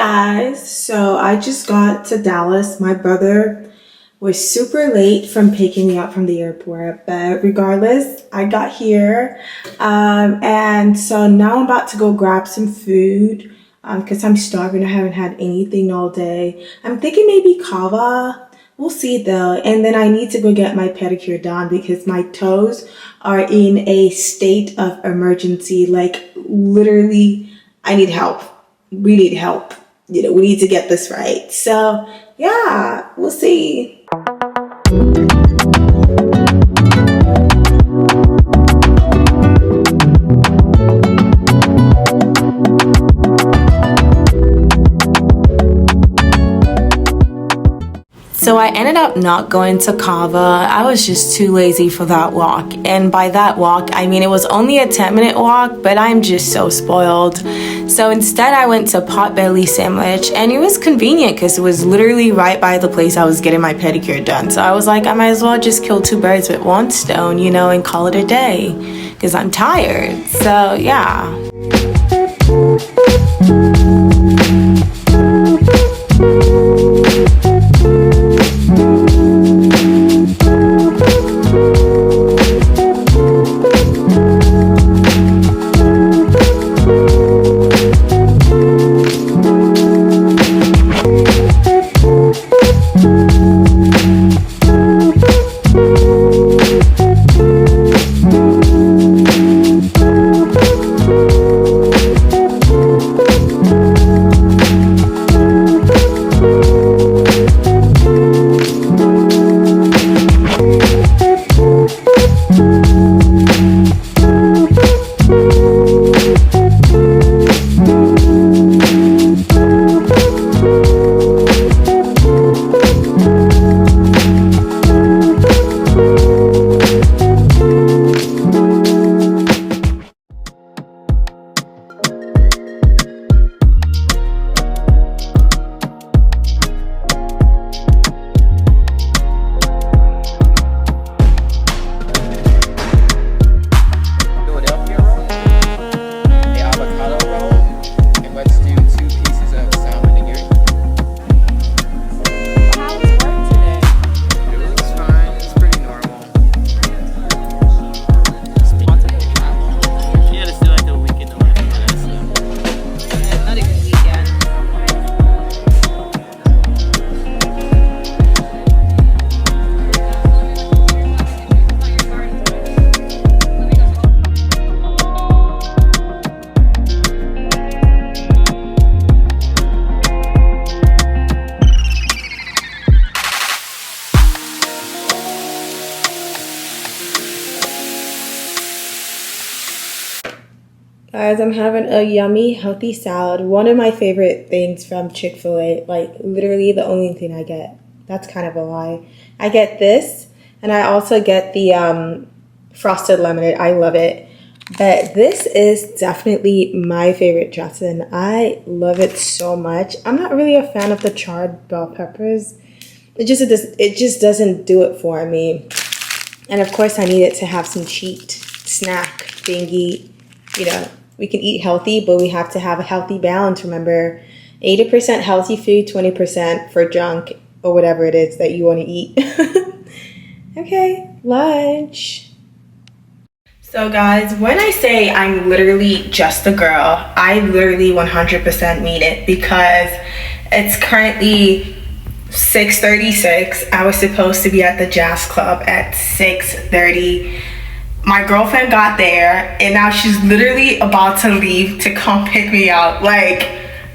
Guys, so I just got to Dallas. My brother was super late from picking me up from the airport, but regardless, I got here. And so now I'm about to go grab some food because I'm starving. I haven't had anything all day. I'm thinking maybe kava. We'll see though. And then I need to go get my pedicure done because my toes are in a state of emergency. Like literally, I need help. We need help. We need to get this right. So yeah, we'll see. So I ended up not going to Kava. I was just too lazy for that walk. And by that walk, I mean it was only a 10-minute walk, but I'm just so spoiled. So instead I went to Potbelly Sandwich, and it was convenient because it was literally right by the place I was getting my pedicure done. So I was like, I might as well just kill two birds with one stone, and call it a day because I'm tired. So yeah. Guys, I'm having a yummy, healthy salad. One of my favorite things from Chick-fil-A. Like, literally the only thing I get. That's kind of a lie. I get this, and I also get the frosted lemonade. I love it. But this is definitely my favorite dressing. I love it so much. I'm not really a fan of the charred bell peppers. It just doesn't do it for me. And of course, I need it to have some cheat snack thingy. We can eat healthy, but we have to have a healthy balance. Remember, 80% healthy food, 20% for junk or whatever it is that you want to eat. Okay, lunch. So guys, when I say I'm literally just a girl, I literally 100% mean it because it's currently 6:36. I was supposed to be at the jazz club at 6:30. My girlfriend got there and now she's literally about to leave to come pick me up. Like,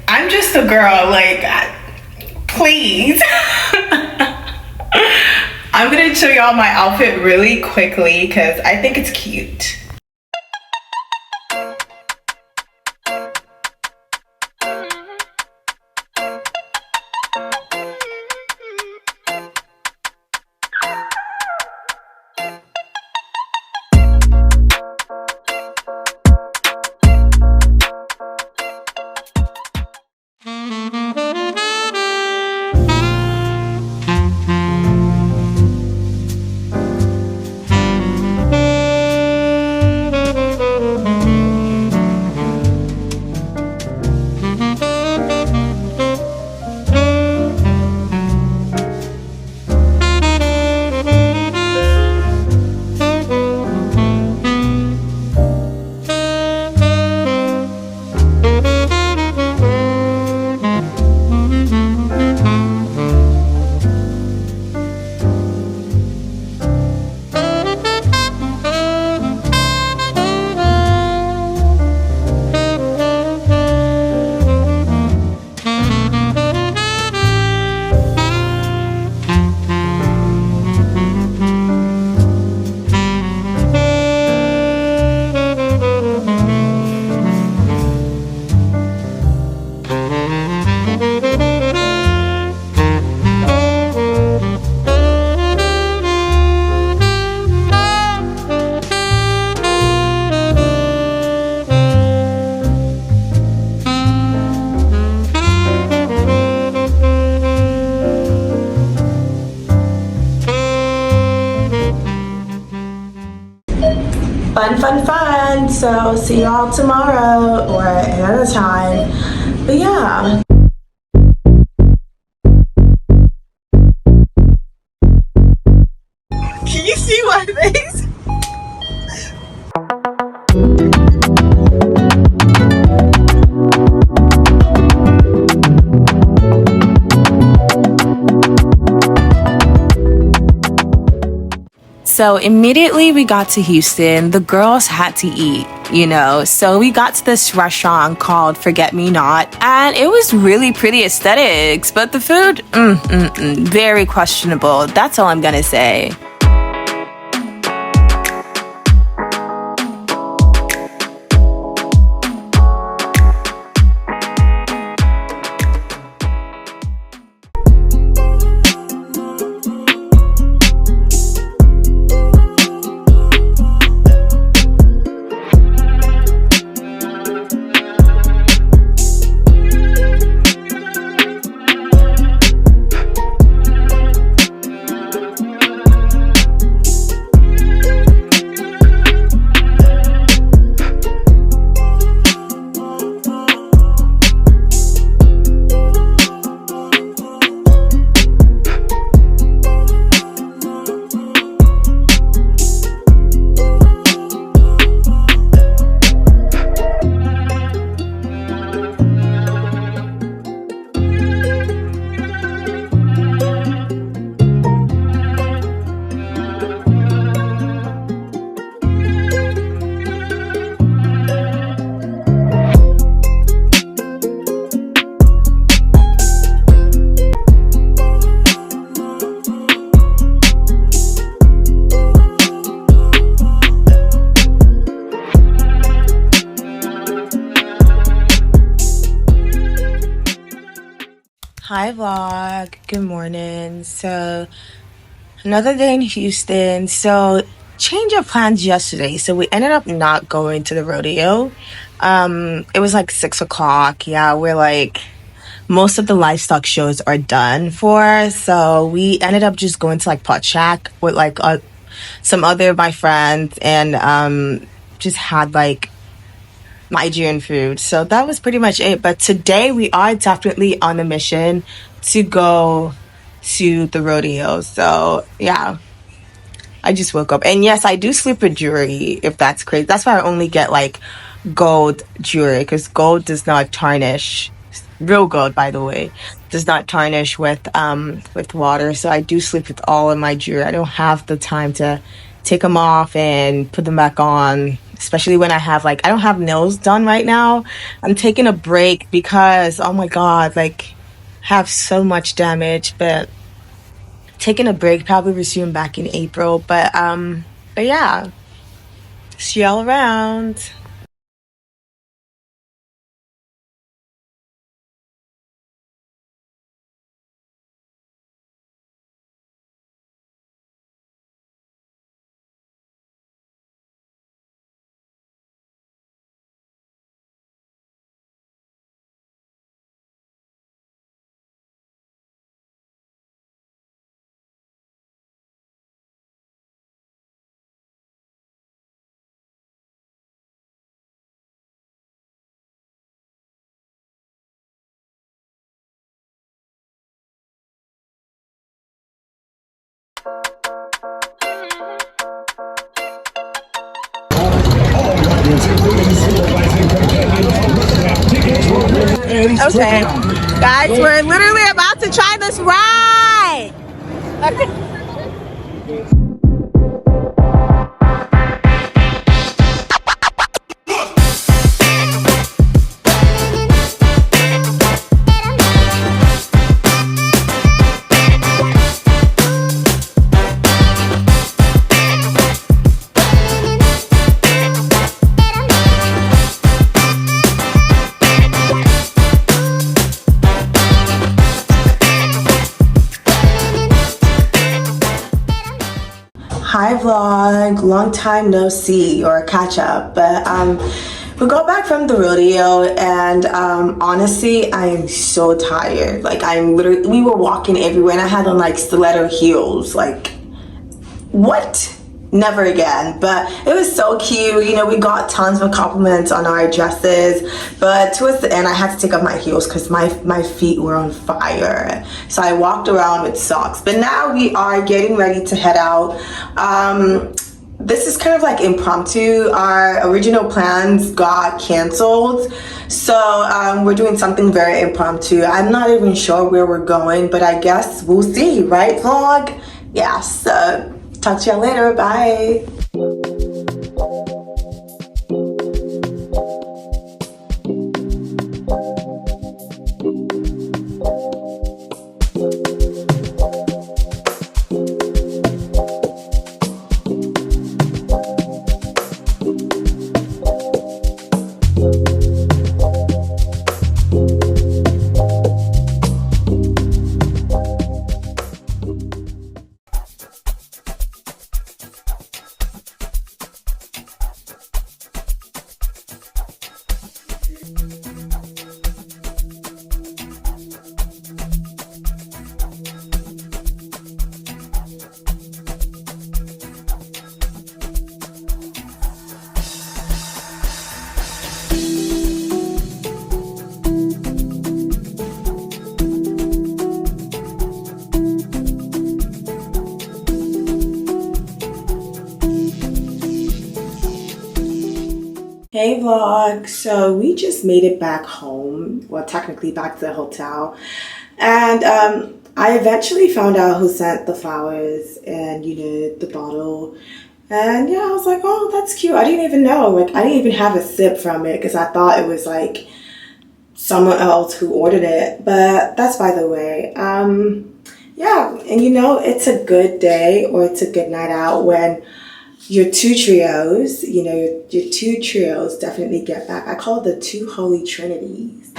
I'm just a girl, like, please. I'm gonna show y'all my outfit really quickly because I think it's cute. Fun. So see y'all tomorrow or another time. But yeah. Can you see my face? So immediately we got to Houston, the girls had to eat, you know, so we got to this restaurant called Forget Me Not, and it was really pretty aesthetics, but the food, very questionable. That's all I'm gonna say. Hi vlog, good morning. So another day in Houston. So change of plans yesterday. So we ended up not going to the rodeo. It was like 6 o'clock. Yeah, we're like most of the livestock shows are done for. So we ended up just going to like Pot Shack with like some other of my friends and just had like Nigerian food. So that was pretty much it. But today we are definitely on a mission to go to the rodeo. So yeah, I just woke up. And yes, I do sleep with jewelry, if that's crazy. That's why I only get like gold jewelry, because gold does not tarnish. Real gold, by the way, does not tarnish with water. So I do sleep with all of my jewelry. I don't have the time to take them off and put them back on, especially when I have like I don't have nails done right now. I'm taking a break because oh my god, like I have so much damage, but taking a break, probably resume back in April. But yeah, see y'all around. Okay, guys, we're literally about to try this ride. Hi vlog, long time no see or catch up, but we got back from the rodeo and honestly I am so tired. Like we were walking everywhere and I had on like stiletto heels. Like what? never again. But it was so cute. You know, we got tons of compliments on our dresses, but towards the end I had to take off my heels because my feet were on fire, so I walked around with socks. But now we are getting ready to head out. This is kind of like impromptu. Our original plans got canceled, so we're doing something very impromptu. I'm not even sure where we're going, but I guess we'll see, right, vlog? Yeah, so talk to y'all later. Bye. Hey vlog, so we just made it back home, well technically back to the hotel, and I eventually found out who sent the flowers and, you know, the bottle, and yeah, I was like, oh, that's cute. I didn't even know, like I didn't even have a sip from it because I thought it was like someone else who ordered it, but that's by the way. Yeah, and you know, it's a good day or it's a good night out when your two trios, you know, your two trios definitely get back. I call it the two holy trinities.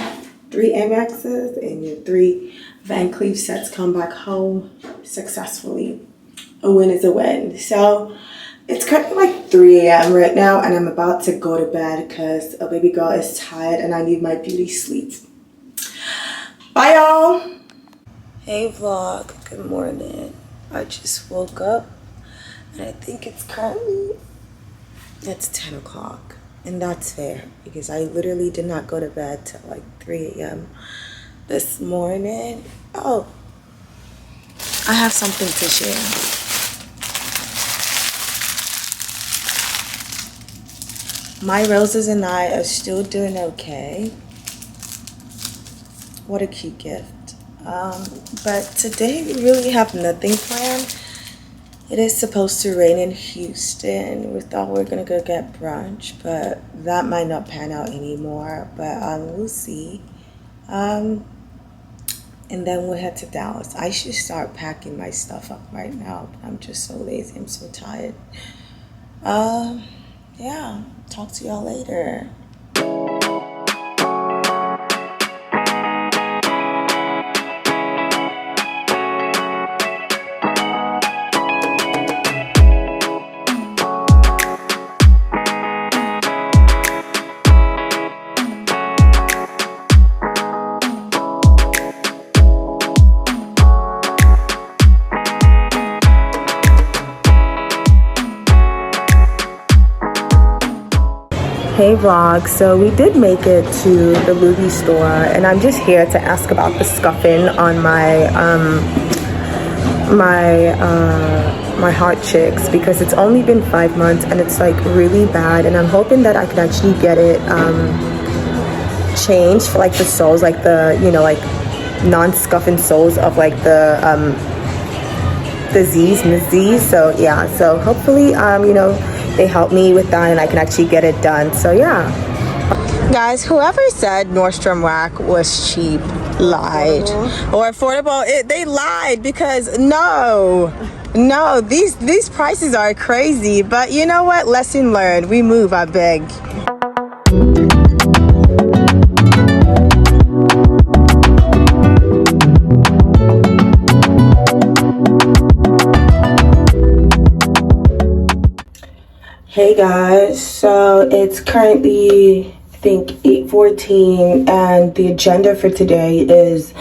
3 Amexes and your 3 Van Cleef sets come back home successfully. A win is a win. So it's kind of like 3 a.m. right now, and I'm about to go to bed because a baby girl is tired and I need my beauty sleep. Bye, y'all. Hey, vlog. Good morning. I just woke up. And I think it's 10 o'clock, and that's fair because I literally did not go to bed till like 3 a.m. this morning. Oh, I have something to share. My roses and I are still doing okay. What a cute gift. But today we really have nothing planned. It is supposed to rain in Houston. We thought we were gonna go get brunch, but that might not pan out anymore, but we'll see. And then we'll head to Dallas. I should start packing my stuff up right now, but I'm just so lazy, I'm so tired. Yeah, talk to y'all later. Hey vlog, so we did make it to the movie store, and I'm just here to ask about the scuffing on my my heart chicks because it's only been 5 months and it's like really bad, and I'm hoping that I can actually get it changed for like the soles, like the, you know, like non-scuffing soles of like the Z's and the Z's. So yeah, so hopefully you know, they help me with that and I can actually get it done. So yeah, guys, whoever said Nordstrom Rack was cheap lied, or affordable. They lied, because no, these prices are crazy. But you know what, lesson learned. We move, I beg. Hey guys, so it's currently, I think, 8:14, and the agenda for today is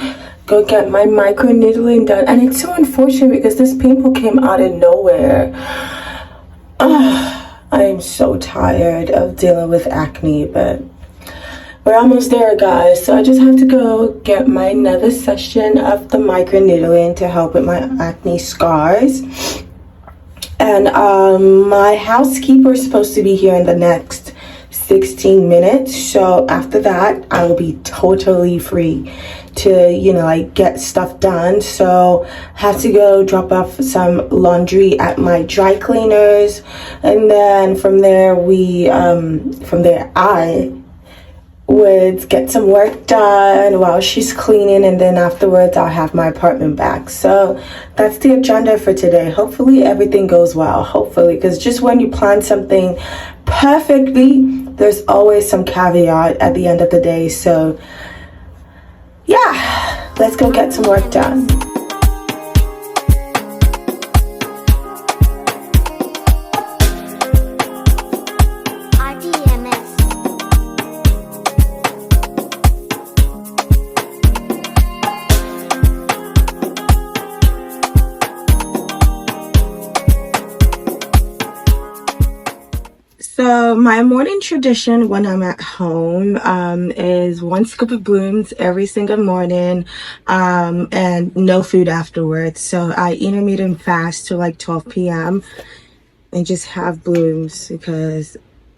go get my micro needling done. And it's so unfortunate because this pimple came out of nowhere. I am so tired of dealing with acne, but we're almost there, guys. So I just have to go get my another session of the microneedling to help with my acne scars. And my housekeeper is supposed to be here in the next 16 minutes. So after that, I will be totally free to, you know, like get stuff done. So I have to go drop off some laundry at my dry cleaners, and then from there I would get some work done while she's cleaning, and then afterwards I'll have my apartment back. So that's the agenda for today. Hopefully everything goes well, hopefully, because just when you plan something perfectly, there's always some caveat at the end of the day. So yeah, let's go get some work done. So my morning tradition when I'm at home is 1 scoop of blooms every single morning, and no food afterwards. So I intermittent fast till like 12 p.m. and just have blooms, because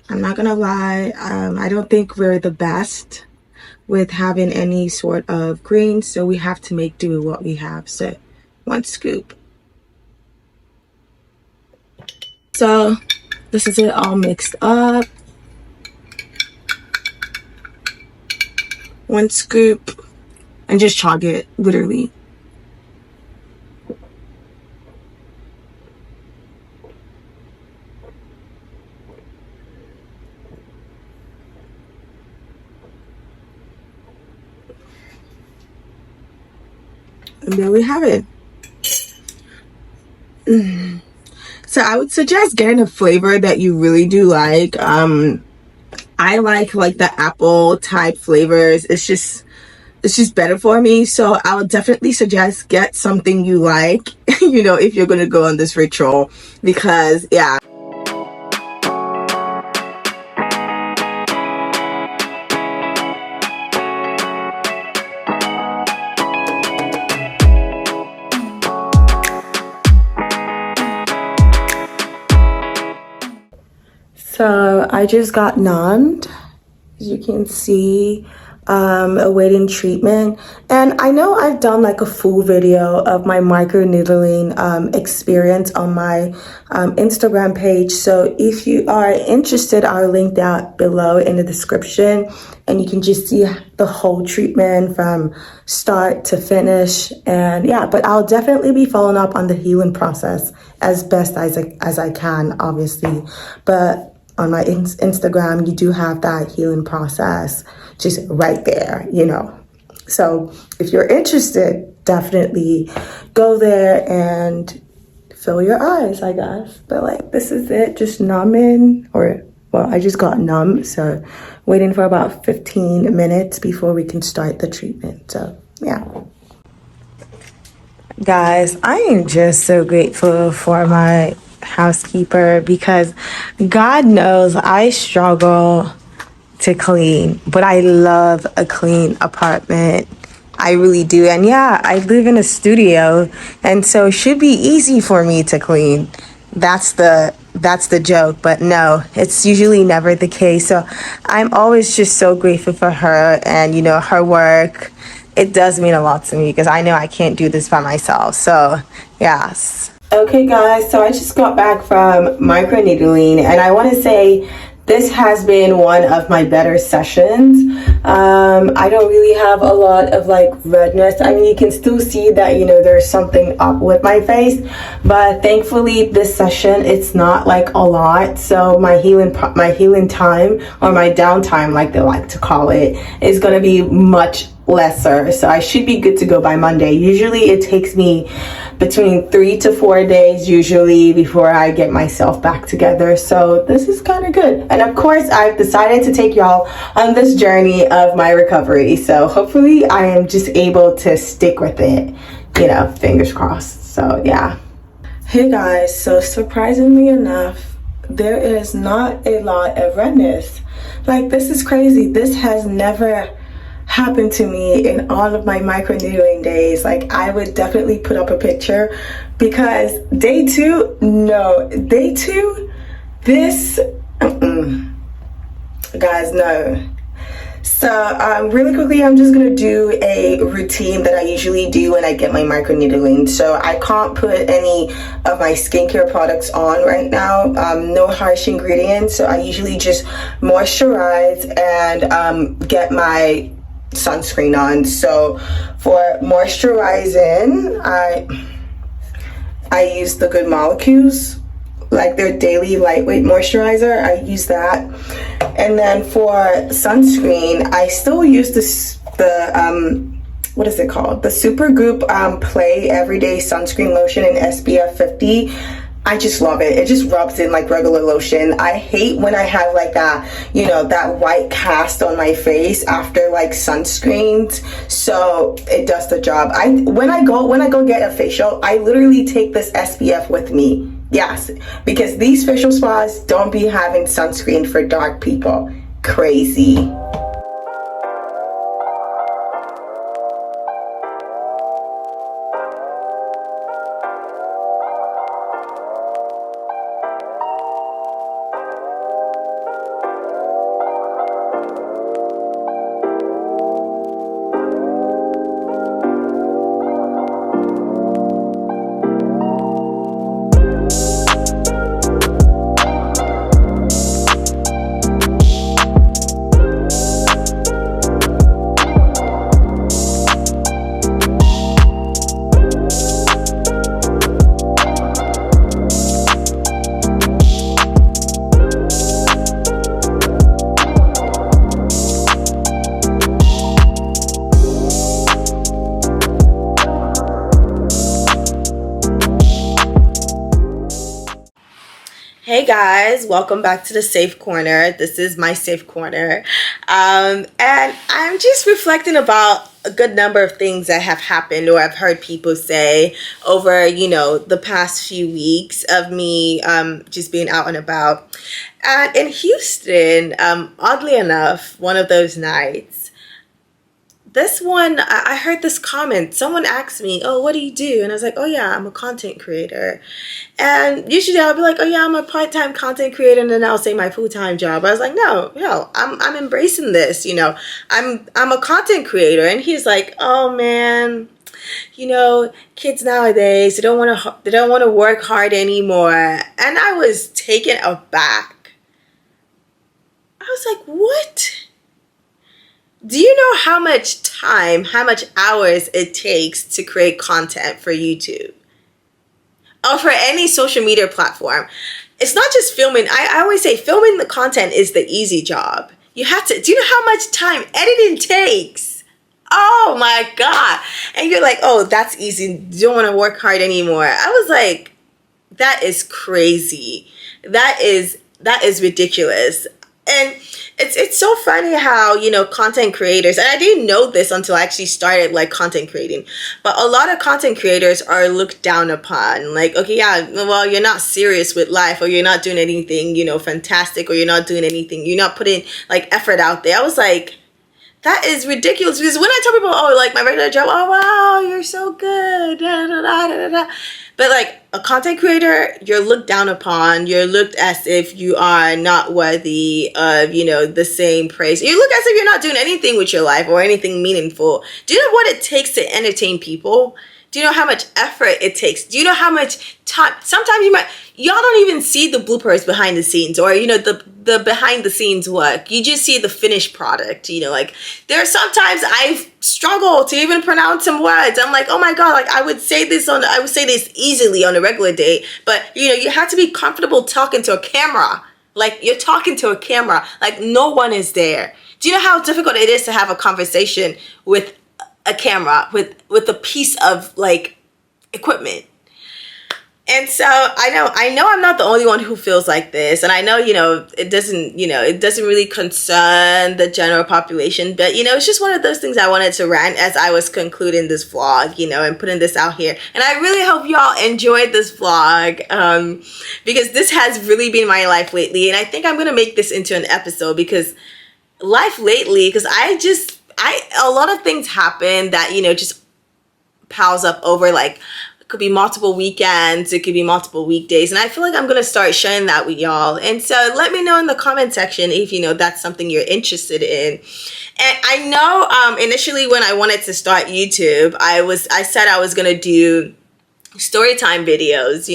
I'm not gonna lie, I don't think we're the best with having any sort of greens, so we have to make do with what we have. So 1 scoop. So this is it all mixed up. 1 scoop, and just chug it, literally. And there we have it. So I would suggest getting a flavor that you really do like. I like the apple type flavors. It's just better for me. So I would definitely suggest get something you like, you know, if you're gonna go on this ritual, because yeah. So I just got numbed, as you can see, awaiting treatment. And I know I've done like a full video of my microneedling experience on my Instagram page. So if you are interested, I'll link that below in the description, and you can just see the whole treatment from start to finish. And yeah, but I'll definitely be following up on the healing process as best as I can, obviously. But on my Instagram, you do have that healing process just right there, you know. So if you're interested, definitely go there and fill your eyes, I guess. But like, this is it, just numbing, or well, I just got numb, so waiting for about 15 minutes before we can start the treatment. So yeah. Guys, I am just so grateful for my housekeeper, because God knows I struggle to clean, but I love a clean apartment. I really do. And yeah, I live in a studio, and so it should be easy for me to clean. That's the joke, but no, it's usually never the case. So I'm always just so grateful for her, and you know, her work. It does mean a lot to me, because I know I can't do this by myself. So yes. Okay guys, so I just got back from microneedling, and I want to say this has been one of my better sessions. I don't really have a lot of like redness. I mean, you can still see that, you know, there's something up with my face, but thankfully this session, it's not like a lot. So my healing time, or my downtime, like they like to call it, is going to be much lesser. So I should be good to go by Monday. Usually it takes me between 3 to 4 days usually before I get myself back together. So this is kind of good. And of course, I've decided to take y'all on this journey of my recovery. So hopefully I am just able to stick with it, you know, fingers crossed. So yeah. Hey guys, so surprisingly enough, there is not a lot of redness. Like, this is crazy. This has never happened to me in all of my microneedling days. Like, I would definitely put up a picture, because day two, no. Day two, this, guys, no. So really quickly, I'm just gonna do a routine that I usually do when I get my microneedling. So I can't put any of my skincare products on right now, no harsh ingredients. So I usually just moisturize and get my sunscreen on. So for moisturizing, I use the Good Molecules, like their daily lightweight moisturizer. I use that. And then for sunscreen, I still use what is it called? The Supergoop Play Everyday Sunscreen Lotion in SPF 50. I just love it. It just rubs in like regular lotion. I hate when I have like that, that white cast on my face after like sunscreens. So it does the job. When I go get a facial, I literally take this SPF with me. Yes, because these facial spas don't be having sunscreen for dark people. Crazy. Hey guys, welcome back to the Safe Corner. This is my Safe Corner. And I'm just reflecting about a good number of things that have happened or I've heard people say over, the past few weeks of me just being out and about. And in Houston, oddly enough, one of those nights, this one, I heard this comment. Someone asked me, oh, what do you do? And I was like, oh yeah, I'm a content creator. And usually I'll be like, oh yeah, I'm a part-time content creator, and then I'll say my full-time job. I was like, no, I'm embracing this, I'm a content creator. And he's like, oh man, kids nowadays, they don't want to work hard anymore. And I was taken aback. I was like, what? Do you know how much time, how much hours it takes to create content for YouTube? Or for any social media platform? It's not just filming. I always say filming the content is the easy job. Do you know how much time editing takes? Oh my God. And you're like, oh, that's easy. You don't want to work hard anymore. I was like, that is crazy. That is ridiculous. And it's so funny how, content creators, and I didn't know this until I actually started like content creating, but a lot of content creators are looked down upon. Like, okay, yeah, well, you're not serious with life, or you're not doing anything, fantastic, or you're not doing anything, you're not putting like effort out there. I was like, that is ridiculous, because when I tell people, oh, like my regular job, oh wow, you're so good, da, da, da, da, da. But like a content creator, you're looked down upon. You're looked as if you are not worthy of, the same praise. You look as if you're not doing anything with your life or anything meaningful. Do you know what it takes to entertain people? Do you know how much effort it takes? Do you know how much time? Sometimes y'all don't even see the bloopers behind the scenes, or, the behind the scenes work. You just see the finished product, like there are sometimes I've struggled to even pronounce some words. I'm like, oh my God, like I would say this easily on a regular day, but you have to be comfortable talking to a camera. Like you're talking to a camera, like no one is there. Do you know how difficult it is to have a conversation with a camera, with a piece of like equipment? And so I know I'm not the only one who feels like this. And I know, it doesn't really concern the general population, but, it's just one of those things I wanted to rant as I was concluding this vlog, and putting this out here. And I really hope y'all enjoyed this vlog, because this has really been my life lately. And I think I'm going to make this into an episode, because life lately, because a lot of things happen that, just piles up over, like, it could be multiple weekends, it could be multiple weekdays, and I feel like I'm gonna start sharing that with y'all. And so let me know in the comment section if that's something you're interested in. And I know initially when I wanted to start YouTube, I said I was gonna do storytime videos.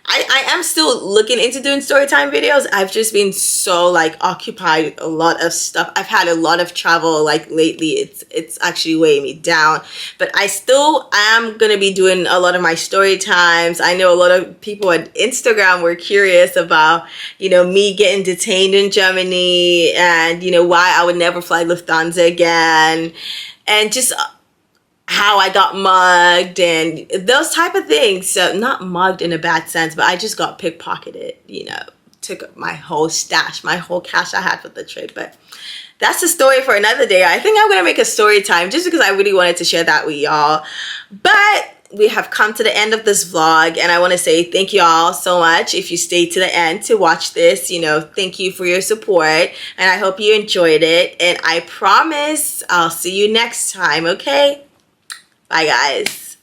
I am still looking into doing storytime videos. I've just been so occupied, a lot of stuff. I've had a lot of travel lately. It's actually weighing me down, but I still am gonna be doing a lot of my story times. I know a lot of people on Instagram were curious about me getting detained in Germany, and why I would never fly Lufthansa again, and just how I got mugged and those type of things. So not mugged in a bad sense, but I just got pickpocketed, took my whole stash, my whole cash I had for the trip. But that's a story for another day. I think I'm going to make a story time just because I really wanted to share that with y'all. But we have come to the end of this vlog, and I want to say thank you all so much if you stayed to the end to watch this. Thank you for your support, and I hope you enjoyed it. And I promise I'll see you next time, okay? Bye, guys.